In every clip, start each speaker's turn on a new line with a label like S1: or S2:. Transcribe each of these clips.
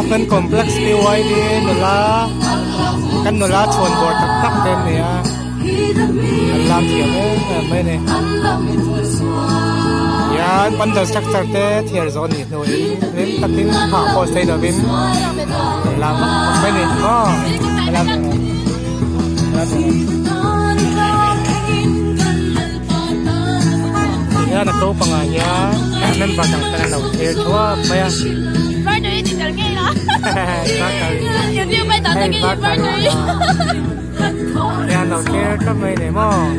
S1: เป็นคอมเพล็กซ์ที่ไว้ดีนุลากันนุลาชวนบอดตักเต็มเนี่ยอันลามเทียมไม่เนี่ยยานปันจะสักสักเตะเทียร์โซนนี่หนุ่ยลิ้นตักลิ้นหาโพสเตอร์วินลามไม่เนี่ยก็ลามya nak tahu pengaya nan batang tanah laut air tua paya
S2: Friday di dalam ni lah yang dia main tak lagi Friday
S1: ya laut air tu main ni mo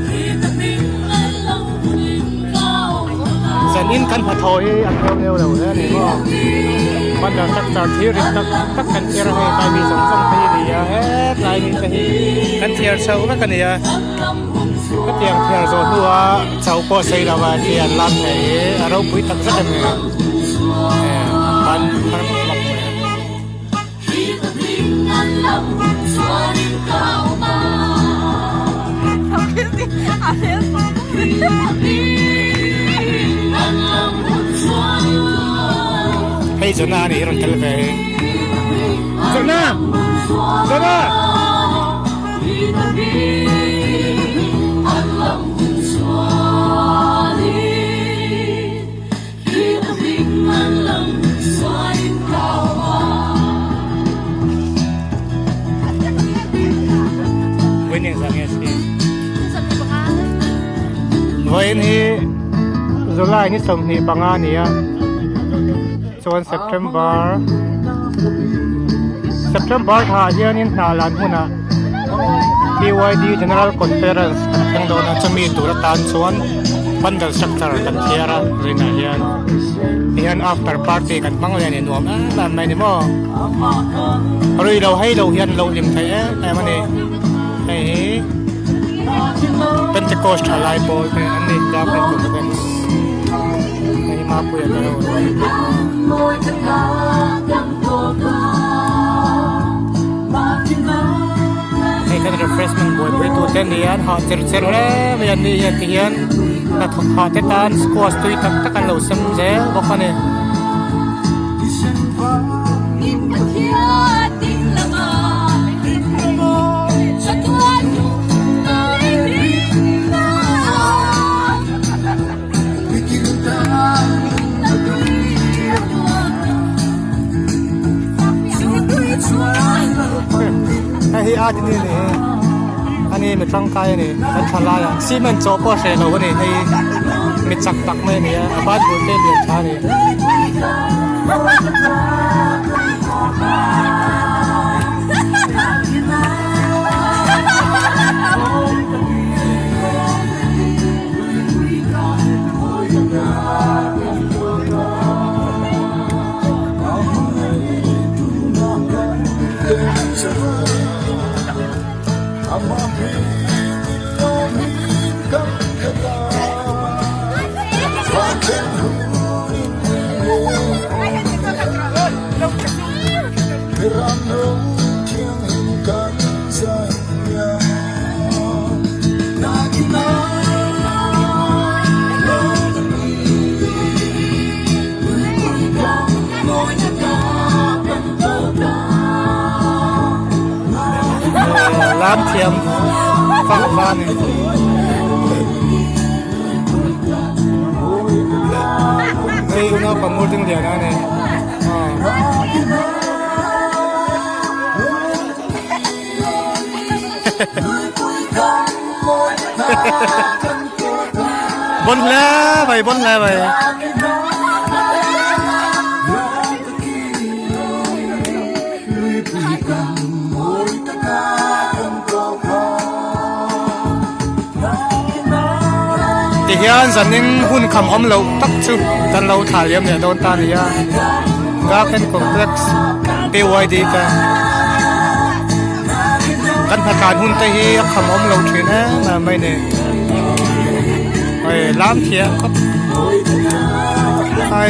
S1: senin kan patoi ang leo leo ni mo pada tak tirik tak kan tiar hai kami song tadi dia lain tadi kan tiar sau kan yaก็เตียงเทียนโซนตัวเจ้าก็ใส่ละว่าเทียนลำไหนเราปุ้ยตั้งสักกันเนี่ยปันปันหลับให้จนานี่เราทะเลจนาจนาวันนี้จุลายนี่สมนิบังอานี่ส่วน September ท่าเยี่ยนี่นาลันหุ่นอ่ะ BYD General Conference ทั้งโดนจะมีตุลตานส่วนบันเดอร์สตรัคเจอร์กันเทียร์รินาเฮียนafter party กันบ้างเลยนี่หนุ่มนั่นไม่นี่มั้งเราให้เราเฮียนเราลิมไทยแต่มันนี่ไอ้เป็นจะโกสต์อะไรบอยเป็นอันนี้ก็เป็นกลุ่มเป็นไม่มาพูดกันแล้วให้กัน refreshment บอยไปตัวเต้นเดียนหอเจริญเจริญเลยไม่ยันนี่ยันที่ยันแต่ถูกหอเตตันสควอสตุยตักกันเราสมเจ้บอกว่าเนี่ยไอ้อาจนี่นี่อันนี้มันร่างกายนี่มันทลายอ่ะซีมันโจโปเชลเราเนี่ยไอ้มันจักตักไม่เนี่ยบ้านบุญเตี้ยเดียดชาเนี่ยร้านเทียมฟังบ้านนี่นี่คุณเอาประมูลถึงเดียวนะเนี่ยบนแล้วไปบนแล้วไปที่เฮียนสันนิงหุ่นคำอมเราตักชุบกันเราถ่ายเลี้ยมเนี่ยโดนตาเนี่ยก็เป็นคอมเพล็กซ์ BYD กันประกาศหุ่นที่คำอมเราถือนะมาไม่เนี่ยไอ้ล้ามเทียครับไอ้